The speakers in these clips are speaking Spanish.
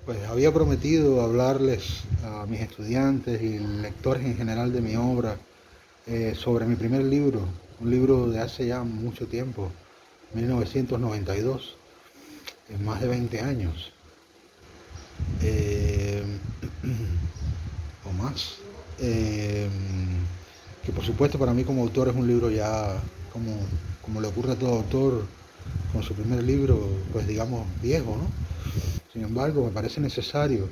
Pues había prometido hablarles a mis estudiantes y lectores en general de mi obra sobre mi primer libro, un libro de hace ya mucho tiempo, 1992, en más de 20 años, eh, o más. Eh, que por supuesto para mí como autor es un libro ya, como, como le ocurre a todo autor, con su primer libro, pues digamos viejo, ¿no? Sin embargo, me parece necesario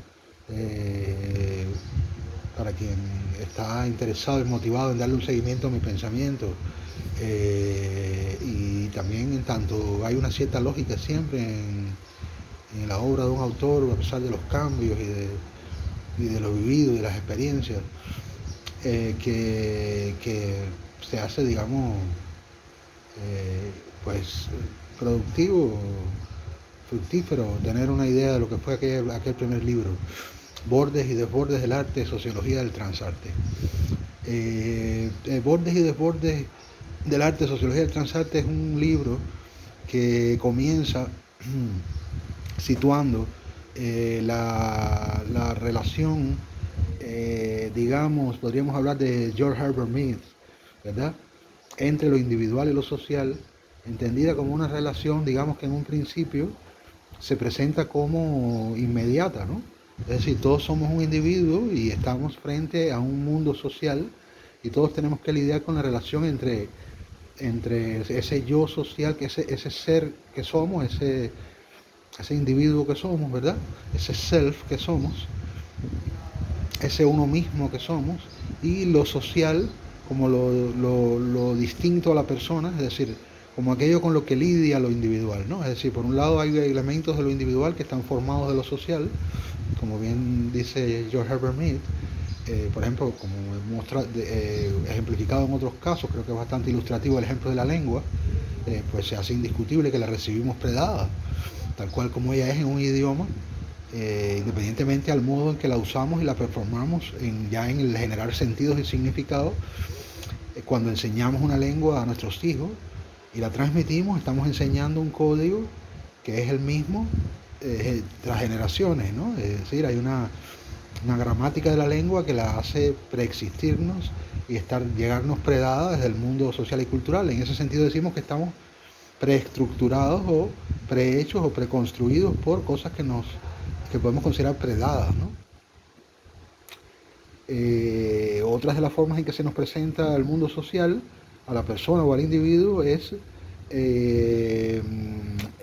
eh, para quien está interesado y motivado en darle un seguimiento a mi pensamiento. Y también en tanto hay una cierta lógica siempre en la obra de un autor, a pesar de los cambios y de lo vivido y de las experiencias, que se hace, digamos, eh, pues productivo, fructífero, tener una idea de lo que fue aquel primer libro. Bordes y desbordes del arte, sociología del transarte. Bordes y desbordes del arte, sociología del transarte es un libro que comienza situando la relación, digamos, podríamos hablar de George Herbert Mead, ¿verdad? Entre lo individual y lo social, entendida como una relación, digamos que en un principio se presenta como inmediata, ¿no? Es decir, todos somos un individuo y estamos frente a un mundo social y todos tenemos que lidiar con la relación entre ese yo social, que ese ser que somos, ese individuo que somos, ¿verdad? Ese self que somos, ese uno mismo que somos, y lo social como lo distinto a la persona, es decir, como aquello con lo que lidia lo individual, ¿no? Es decir, por un lado hay elementos de lo individual que están formados de lo social, como bien dice George Herbert Mead, por ejemplo, como ejemplificado en otros casos, creo que es bastante ilustrativo el ejemplo de la lengua, pues se hace indiscutible que la recibimos predada, tal cual como ella es en un idioma, independientemente al modo en que la usamos y la performamos ya en el generar sentidos y significados. Cuando enseñamos una lengua a nuestros hijos y la transmitimos, estamos enseñando un código que es el mismo tras generaciones, ¿no? Es decir, hay una gramática de la lengua que la hace preexistirnos y llegarnos predada desde el mundo social y cultural. En ese sentido decimos que estamos preestructurados o prehechos o preconstruidos por cosas que podemos considerar predadas, ¿no? Otras de las formas en que se nos presenta el mundo social a la persona o al individuo es eh,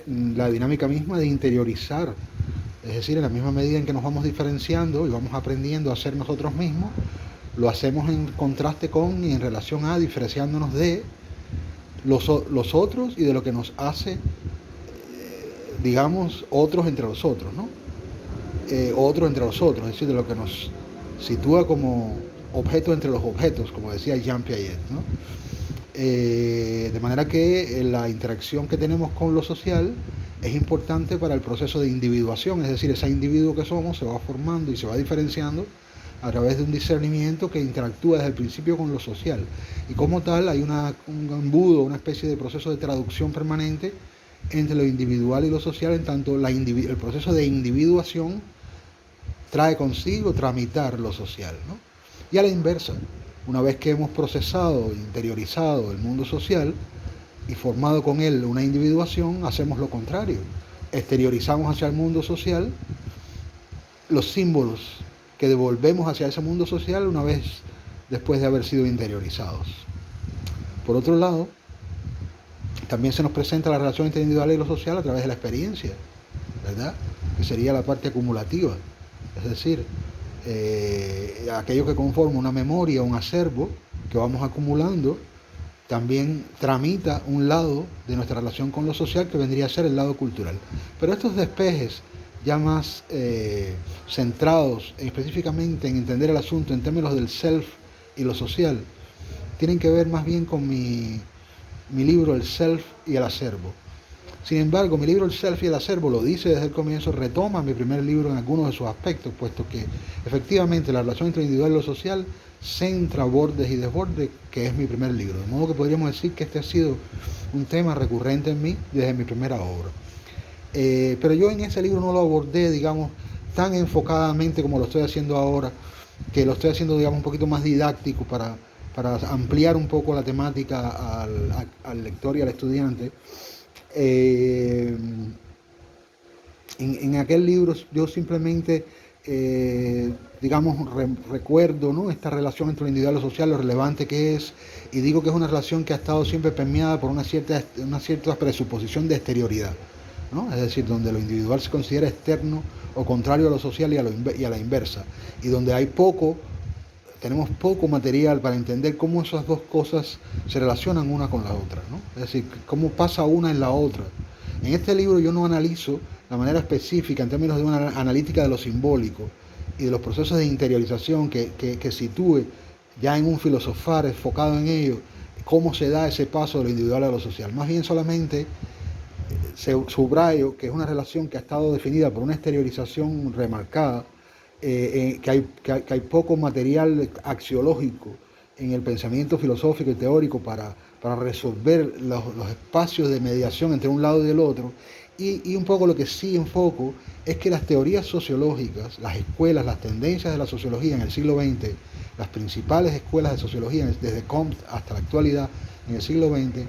la dinámica misma de interiorizar. Es decir, en la misma medida en que nos vamos diferenciando y vamos aprendiendo a ser nosotros mismos, lo hacemos en contraste con y en relación a, diferenciándonos de los otros y de lo que nos hace, digamos, otros entre los otros, ¿no? Otro entre los otros, es decir, de lo que nos sitúa como objeto entre los objetos, como decía Jean Piaget, ¿no? De manera que la interacción que tenemos con lo social es importante para el proceso de individuación, es decir, ese individuo que somos se va formando y se va diferenciando a través de un discernimiento que interactúa desde el principio con lo social. Y como tal hay un embudo, una especie de proceso de traducción permanente entre lo individual y lo social, en tanto el proceso de individuación trae consigo tramitar lo social, ¿no? Y a la inversa, una vez que hemos procesado, interiorizado el mundo social y formado con él una individuación, hacemos lo contrario. Exteriorizamos hacia el mundo social los símbolos que devolvemos hacia ese mundo social una vez después de haber sido interiorizados. Por otro lado, también se nos presenta la relación entre individual y lo social a través de la experiencia, ¿verdad? Que sería la parte acumulativa. Es decir, aquello que conforma una memoria, un acervo que vamos acumulando, también tramita un lado de nuestra relación con lo social que vendría a ser el lado cultural. Pero estos despejes ya más centrados específicamente en entender el asunto en términos del self y lo social, tienen que ver más bien con mi libro El Self y el Acervo. Sin embargo, mi libro El Self y el Acervo lo dice desde el comienzo, retoma mi primer libro en algunos de sus aspectos, puesto que efectivamente la relación entre lo individual y lo social centra bordes y desbordes, que es mi primer libro. De modo que podríamos decir que este ha sido un tema recurrente en mí desde mi primera obra. Pero yo en ese libro no lo abordé, digamos, tan enfocadamente como lo estoy haciendo ahora, que lo estoy haciendo, digamos, un poquito más didáctico para ampliar un poco la temática al lector y al estudiante. Eh, en aquel libro yo simplemente, digamos, recuerdo, ¿no?, esta relación entre lo individual y lo social, lo relevante que es, y digo que es una relación que ha estado siempre permeada por una cierta presuposición de exterioridad, ¿no? Es decir, donde lo individual se considera externo o contrario a lo social y a la inversa, y donde tenemos poco material para entender cómo esas dos cosas se relacionan una con la otra, ¿no? Es decir, cómo pasa una en la otra. En este libro yo no analizo la manera específica en términos de una analítica de lo simbólico y de los procesos de interiorización que sitúe ya en un filosofar enfocado en ello, cómo se da ese paso de lo individual a lo social. Más bien solamente subrayo que es una relación que ha estado definida por una exteriorización remarcada, que hay poco material axiológico en el pensamiento filosófico y teórico para resolver los espacios de mediación entre un lado y el otro. Y un poco lo que sí enfoco es que las teorías sociológicas, las escuelas, las tendencias de la sociología en el siglo XX, las principales escuelas de sociología desde Comte hasta la actualidad en el siglo XX,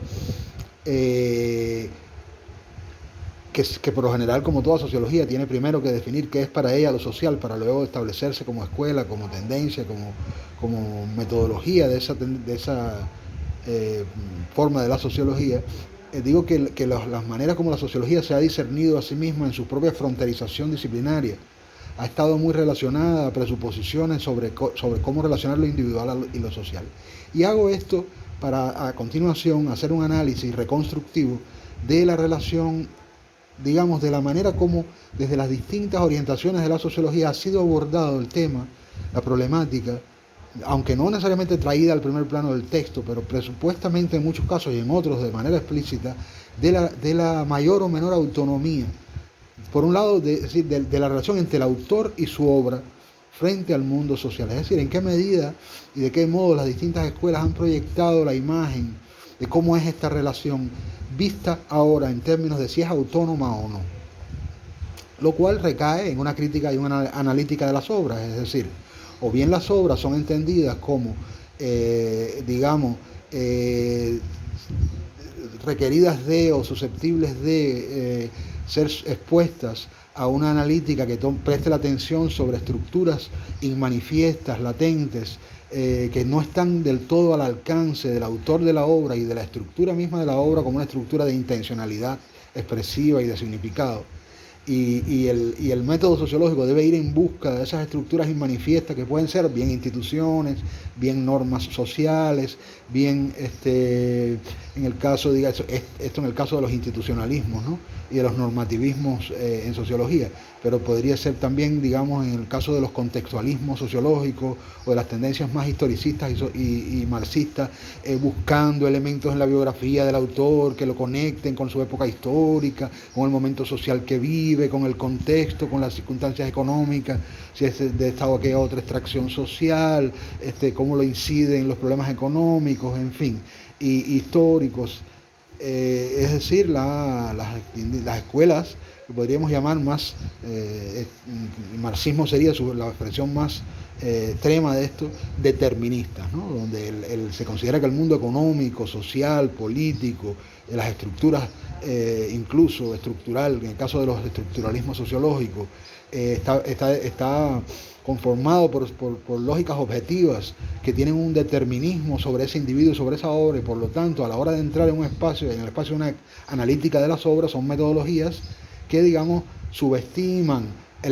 que por lo general, como toda sociología, tiene primero que definir qué es para ella lo social, para luego establecerse como escuela, como tendencia, como metodología de esa forma de la sociología. Digo que las maneras como la sociología se ha discernido a sí misma en su propia fronterización disciplinaria ha estado muy relacionada a presuposiciones sobre cómo relacionar lo individual y lo social. Y hago esto para a continuación hacer un análisis reconstructivo de la relación, digamos, de la manera como desde las distintas orientaciones de la sociología ha sido abordado el tema, la problemática, aunque no necesariamente traída al primer plano del texto, pero presupuestamente en muchos casos y en otros de manera explícita, de la mayor o menor autonomía, por un lado, de la relación entre el autor y su obra frente al mundo social. Es decir, en qué medida y de qué modo las distintas escuelas han proyectado la imagen de cómo es esta relación vista ahora en términos de si es autónoma o no. Lo cual recae en una crítica y una analítica de las obras, es decir, o bien las obras son entendidas como, digamos, requeridas de o susceptibles de ser expuestas a una analítica que preste la atención sobre estructuras inmanifiestas, latentes, que no están del todo al alcance del autor de la obra y de la estructura misma de la obra como una estructura de intencionalidad expresiva y de significado. Y el método sociológico debe ir en busca de esas estructuras inmanifiestas que pueden ser bien instituciones, bien normas sociales, bien en el caso, esto en el caso de los institucionalismos, ¿no?, y de los normativismos en sociología, pero podría ser también, digamos, en el caso de los contextualismos sociológicos o de las tendencias más historicistas y marxistas, buscando elementos en la biografía del autor que lo conecten con su época histórica, con el momento social que vive, con el contexto, con las circunstancias económicas, si es de esta o aquella otra extracción social, cómo lo inciden los problemas económicos, en fin, y históricos. Es decir, las escuelas que podríamos llamar más, el marxismo sería la expresión más extrema de esto, deterministas, ¿no?, donde se considera que el mundo económico, social, político, las estructuras, incluso estructural, en el caso de los estructuralismos sociológicos, está conformado por lógicas objetivas que tienen un determinismo sobre ese individuo, sobre esa obra, y por lo tanto a la hora de entrar en el espacio de una analítica de las obras, son metodologías que, digamos, subestiman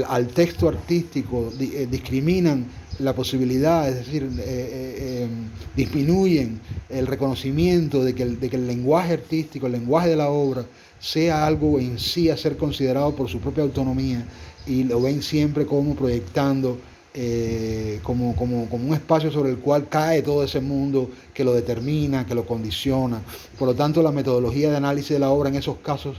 al texto artístico, discriminan la posibilidad, es decir, disminuyen el reconocimiento de que el lenguaje artístico, el lenguaje de la obra, sea algo en sí a ser considerado por su propia autonomía, y lo ven siempre como proyectando como un espacio sobre el cual cae todo ese mundo que lo determina, que lo condiciona. Por lo tanto, la metodología de análisis de la obra en esos casos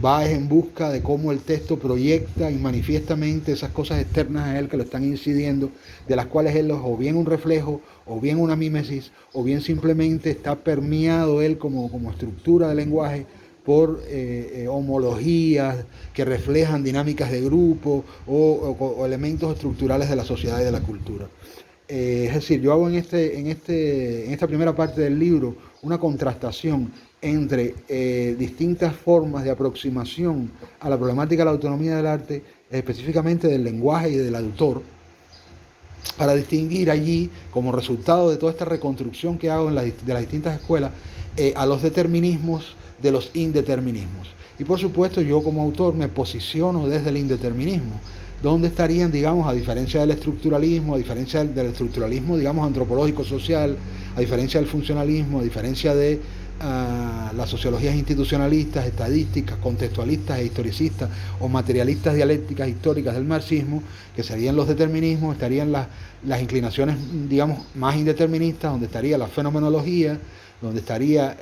va en busca de cómo el texto proyecta y manifiestamente esas cosas externas a él que lo están incidiendo, de las cuales él es o bien un reflejo, o bien una mímesis, o bien simplemente está permeado él como estructura de lenguaje por homologías que reflejan dinámicas de grupo o elementos estructurales de la sociedad y de la cultura. Es decir, yo hago en esta primera parte del libro una contrastación entre distintas formas de aproximación a la problemática de la autonomía del arte, específicamente del lenguaje y del autor, para distinguir allí, como resultado de toda esta reconstrucción que hago de las distintas escuelas, a los determinismos de los indeterminismos. Y por supuesto yo como autor me posiciono desde el indeterminismo, donde estarían, digamos, a diferencia del estructuralismo, a diferencia del estructuralismo, digamos, antropológico-social, a diferencia del funcionalismo, a diferencia de las sociologías institucionalistas, estadísticas, contextualistas e historicistas o materialistas dialécticas históricas del marxismo, que serían los determinismos, estarían las inclinaciones, digamos, más indeterministas, donde estaría la fenomenología, donde estaría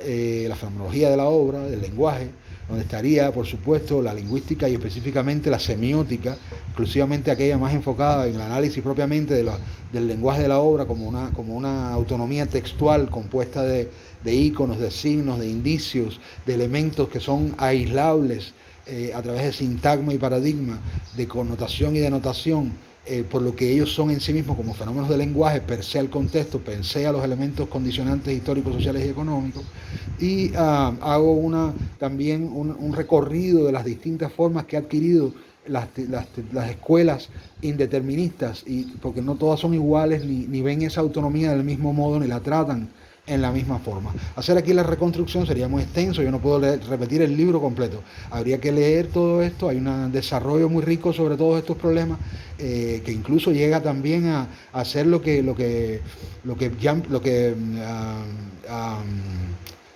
la fenomenología de la obra, del lenguaje, donde estaría, por supuesto, la lingüística y específicamente la semiótica, exclusivamente aquella más enfocada en el análisis propiamente del lenguaje de la obra como una autonomía textual compuesta de íconos, de signos, de indicios, de elementos que son aislables a través de sintagma y paradigma, de connotación y denotación, por lo que ellos son en sí mismos como fenómenos de lenguaje, per se al contexto, per se a los elementos condicionantes históricos, sociales y económicos, y hago también un recorrido de las distintas formas que ha adquirido las escuelas indeterministas, porque no todas son iguales, ni ven esa autonomía del mismo modo, ni la tratan en la misma forma. Hacer aquí la reconstrucción sería muy extenso, yo no puedo repetir el libro completo, habría que leer todo esto, hay un desarrollo muy rico sobre todos estos problemas, que incluso llega también a hacer lo que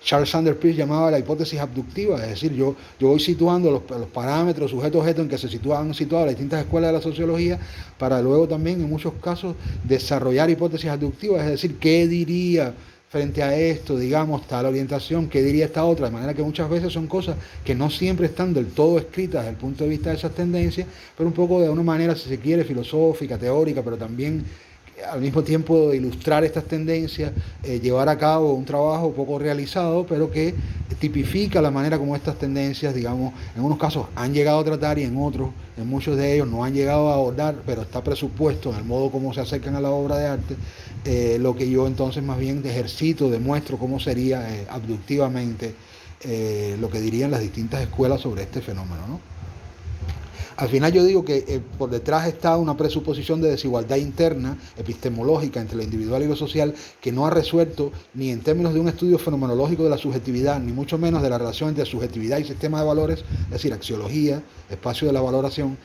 Charles Sanders Peirce llamaba la hipótesis abductiva, es decir, yo voy situando los parámetros, sujeto-objeto en que han situado las distintas escuelas de la sociología, para luego también en muchos casos desarrollar hipótesis abductivas, es decir, ¿qué diría frente a esto, digamos, tal orientación, qué diría esta otra? De manera que muchas veces son cosas que no siempre están del todo escritas desde el punto de vista de esas tendencias, pero un poco de una manera, si se quiere, filosófica, teórica, pero también al mismo tiempo de ilustrar estas tendencias, llevar a cabo un trabajo poco realizado, pero que tipifica la manera como estas tendencias, digamos, en unos casos han llegado a tratar y en otros, en muchos de ellos, no han llegado a abordar, pero está presupuesto en el modo como se acercan a la obra de arte, lo que yo entonces más bien ejercito, demuestro cómo sería abductivamente lo que dirían las distintas escuelas sobre este fenómeno, ¿no? Al final yo digo que por detrás está una presuposición de desigualdad interna, epistemológica, entre lo individual y lo social, que no ha resuelto ni en términos de un estudio fenomenológico de la subjetividad, ni mucho menos de la relación entre subjetividad y sistema de valores, es decir, axiología, espacio de la valoración,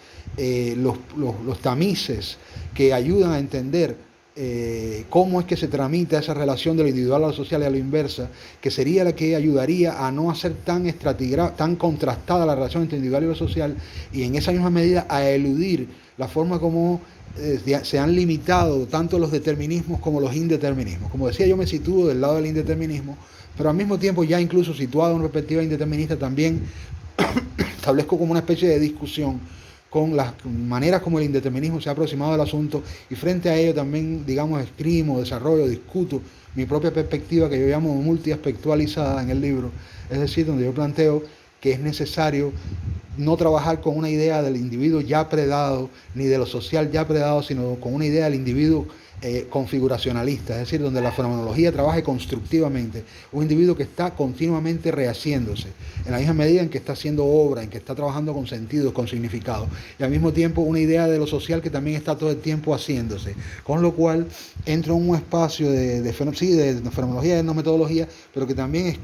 los tamices que ayudan a entender cómo es que se tramita esa relación de lo individual a lo social y a lo inversa, que sería la que ayudaría a no hacer tan contrastada la relación entre lo individual y lo social, y en esa misma medida a eludir la forma como se han limitado tanto los determinismos como los indeterminismos. Como decía, yo me sitúo del lado del indeterminismo, pero al mismo tiempo, ya incluso situado en una perspectiva indeterminista, también establezco como una especie de discusión con las maneras como el indeterminismo se ha aproximado al asunto, y frente a ello también, digamos, esgrimo, desarrollo, discuto mi propia perspectiva, que yo llamo multiaspectualizada en el libro, es decir, donde yo planteo que es necesario no trabajar con una idea del individuo ya predado, ni de lo social ya predado, sino con una idea del individuo configuracionalista, es decir, donde la fenomenología trabaje constructivamente, un individuo que está continuamente rehaciéndose, en la misma medida en que está haciendo obra, en que está trabajando con sentido, con significado, y al mismo tiempo una idea de lo social que también está todo el tiempo haciéndose, con lo cual entro en un espacio de fenomenología, de no metodología, pero que también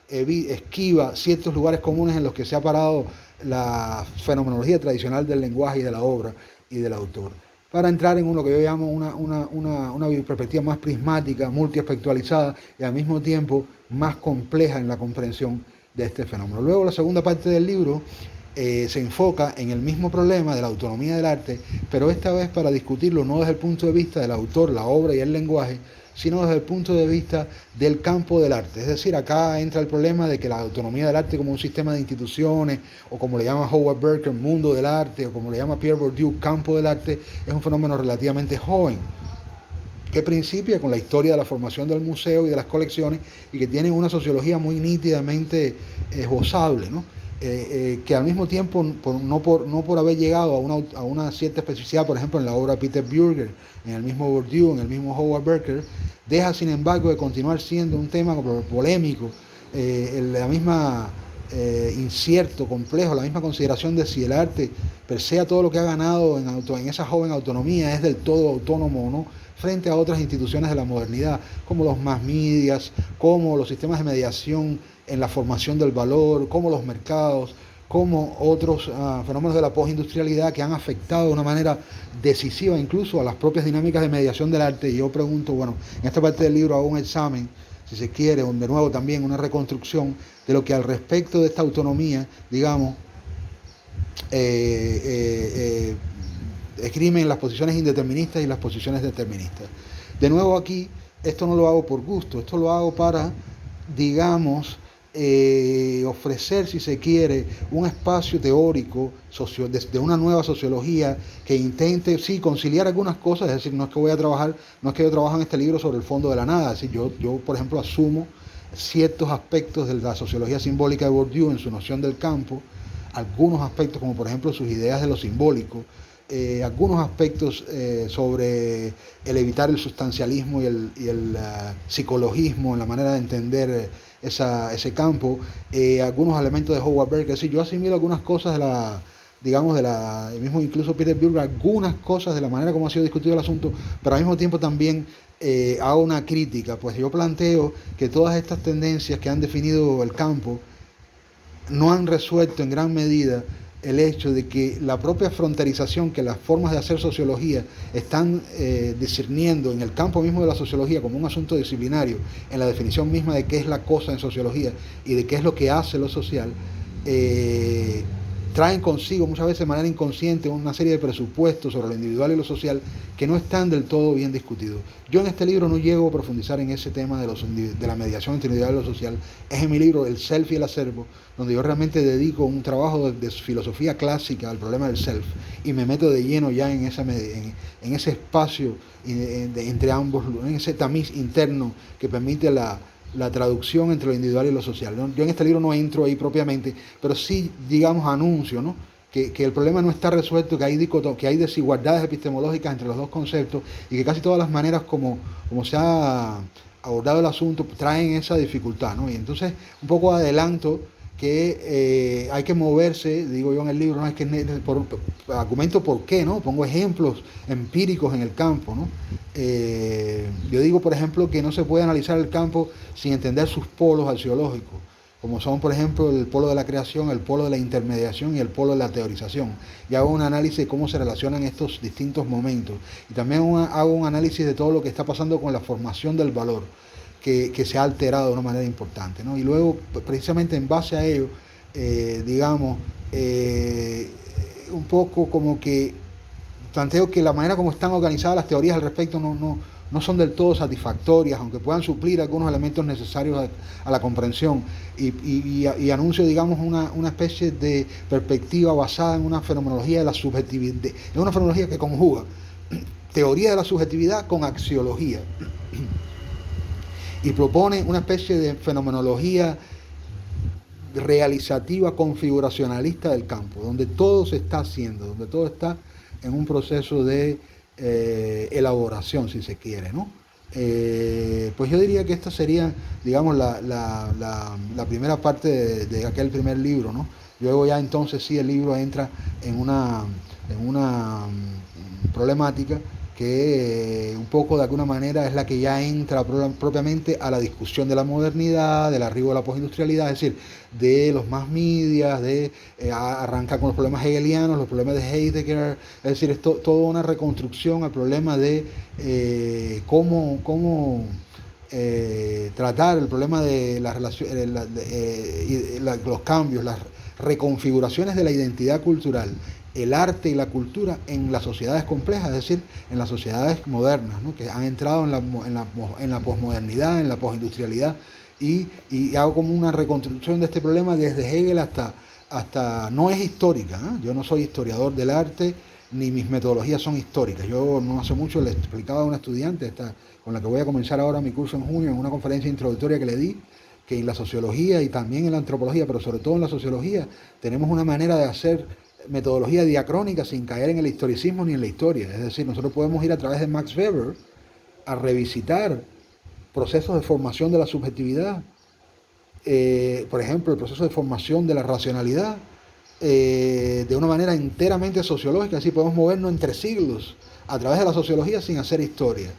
esquiva ciertos lugares comunes en los que se ha parado la fenomenología tradicional del lenguaje y de la obra y del autor, para entrar en lo que yo llamo una perspectiva más prismática, multiaspectualizada y al mismo tiempo más compleja en la comprensión de este fenómeno. Luego, la segunda parte del libro se enfoca en el mismo problema de la autonomía del arte, pero esta vez para discutirlo no desde el punto de vista del autor, la obra y el lenguaje, sino desde el punto de vista del campo del arte. Es decir, acá entra el problema de que la autonomía del arte como un sistema de instituciones, o como le llama Howard Berker, mundo del arte, o como le llama Pierre Bourdieu, campo del arte, es un fenómeno relativamente joven. que principia con la historia de la formación del museo y de las colecciones, y que tiene una sociología muy nítidamente esbozable, ¿no? Que al mismo tiempo, no por haber llegado a una cierta especificidad, por ejemplo, en la obra de Peter Bürger, en el mismo Bourdieu, en el mismo Howard Berker, deja sin embargo de continuar siendo un tema polémico, la misma incierto, complejo, la misma consideración de si el arte, per se a todo lo que ha ganado en esa joven autonomía, es del todo autónomo o no, frente a otras instituciones de la modernidad, como los mass medias, como los sistemas de mediación en la formación del valor, como los mercados, como otros fenómenos de la postindustrialidad que han afectado de una manera decisiva incluso a las propias dinámicas de mediación del arte. Y yo pregunto, bueno, en esta parte del libro hago un examen, si se quiere, de nuevo también una reconstrucción de lo que al respecto de esta autonomía, digamos, esgrimen las posiciones indeterministas y las posiciones deterministas. De nuevo aquí, esto no lo hago por gusto, esto lo hago para, digamos, ofrecer, si se quiere, un espacio teórico de una nueva sociología que intente, sí, conciliar algunas cosas. Es decir, no es que yo trabajo en este libro sobre el fondo de la nada. Es decir, yo por ejemplo, asumo ciertos aspectos de la sociología simbólica de Bourdieu en su noción del campo, algunos aspectos como por ejemplo sus ideas de lo simbólico, algunos aspectos sobre el evitar el sustancialismo y el psicologismo en la manera de entender ese campo, algunos elementos de Howard Berker. Es decir, yo asimilo algunas cosas el mismo incluso Peter Bürger, algunas cosas de la manera como ha sido discutido el asunto, pero al mismo tiempo también hago una crítica, pues yo planteo que todas estas tendencias que han definido el campo no han resuelto en gran medida el hecho de que la propia fronterización que las formas de hacer sociología están discerniendo en el campo mismo de la sociología como un asunto disciplinario, en la definición misma de qué es la cosa en sociología y de qué es lo que hace lo social, traen consigo muchas veces de manera inconsciente una serie de presupuestos sobre lo individual y lo social que no están del todo bien discutidos. Yo en este libro no llego a profundizar en ese tema de la mediación entre lo individual y lo social. Es en mi libro El Self y el Acervo, donde yo realmente dedico un trabajo de filosofía clásica al problema del self y me meto de lleno ya en ese espacio entre ambos, en ese tamiz interno que permite la traducción entre lo individual y lo social. Yo en este libro no entro ahí propiamente, pero sí, digamos, anuncio, ¿no?, que el problema no está resuelto, que hay desigualdades epistemológicas entre los dos conceptos y que casi todas las maneras como se ha abordado el asunto traen esa dificultad, ¿no? Y entonces un poco adelanto que hay que moverse, digo yo en el libro, no es que argumento por qué, ¿no? Pongo ejemplos empíricos en el campo, ¿no? Yo digo, por ejemplo, que no se puede analizar el campo sin entender sus polos axiológicos, como son, por ejemplo, el polo de la creación, el polo de la intermediación y el polo de la teorización. Y hago un análisis de cómo se relacionan estos distintos momentos. Y también hago un análisis de todo lo que está pasando con la formación del valor, que se ha alterado de una manera importante, ¿no? Y luego, precisamente en base a ello, un poco como que planteo que la manera como están organizadas las teorías al respecto no son del todo satisfactorias, aunque puedan suplir algunos elementos necesarios a la comprensión. Y anuncio, digamos, una especie de perspectiva basada en una fenomenología de la subjetividad, es una fenomenología que conjuga teoría de la subjetividad con axiología. Y propone una especie de fenomenología realizativa, configuracionalista del campo, donde todo se está haciendo, donde todo está en un proceso de elaboración, si se quiere, ¿no? Pues yo diría que esta sería, digamos, la primera parte de aquel primer libro, ¿no? Luego ya entonces sí el libro entra en una problemática que un poco de alguna manera es la que ya entra propiamente a la discusión de la modernidad, del arribo de la postindustrialidad, es decir, de los mass media, arranca con los problemas hegelianos, los problemas de Heidegger, es decir, es toda una reconstrucción al problema de cómo tratar el problema de la relación, los cambios, las reconfiguraciones de la identidad cultural, el arte y la cultura en las sociedades complejas, es decir, en las sociedades modernas, ¿no?, que han entrado en la posmodernidad, en la postindustrialidad, y hago como una reconstrucción de este problema desde Hegel hasta no es histórica, ¿eh? Yo no soy historiador del arte, ni mis metodologías son históricas. Yo no hace mucho le explicaba a una estudiante con la que voy a comenzar ahora mi curso en junio, en una conferencia introductoria que le di, que en la sociología y también en la antropología, pero sobre todo en la sociología, tenemos una manera de hacer metodología diacrónica sin caer en el historicismo ni en la historia. Es decir, nosotros podemos ir a través de Max Weber a revisitar procesos de formación de la subjetividad, por ejemplo, el proceso de formación de la racionalidad, de una manera enteramente sociológica. Así podemos movernos entre siglos a través de la sociología sin hacer historia.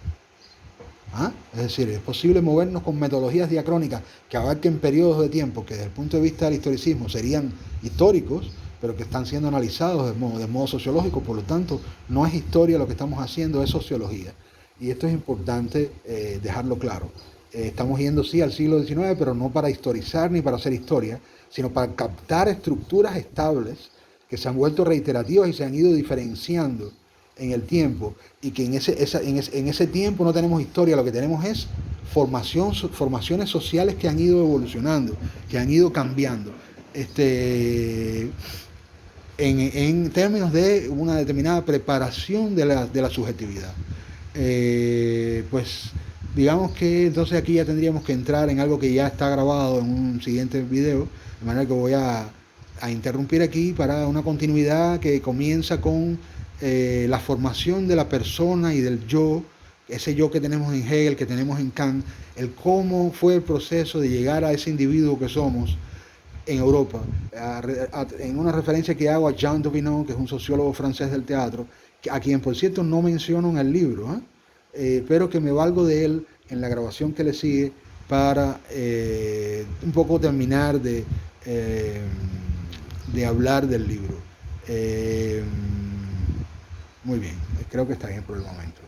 ¿Ah? Es decir, es posible movernos con metodologías diacrónicas que abarquen periodos de tiempo que desde el punto de vista del historicismo serían históricos, pero que están siendo analizados de modo sociológico. Por lo tanto, no es historia lo que estamos haciendo, es sociología. Y esto es importante dejarlo claro. Estamos yendo sí al siglo XIX, pero no para historizar ni para hacer historia, sino para captar estructuras estables que se han vuelto reiterativas y se han ido diferenciando en el tiempo, y que en ese tiempo no tenemos historia, lo que tenemos es formaciones sociales que han ido evolucionando, que han ido cambiando. En términos de una determinada preparación de la subjetividad. Pues digamos que entonces aquí ya tendríamos que entrar en algo que ya está grabado en un siguiente video, de manera que voy a interrumpir aquí para una continuidad que comienza con la formación de la persona y del yo, ese yo que tenemos en Hegel, que tenemos en Kant, el cómo fue el proceso de llegar a ese individuo que somos en Europa, en una referencia que hago a Jean Dovinon, que es un sociólogo francés del teatro, a quien por cierto no menciono en el libro, pero que me valgo de él en la grabación que le sigue para un poco terminar de hablar del libro. Muy bien, creo que está bien por el momento.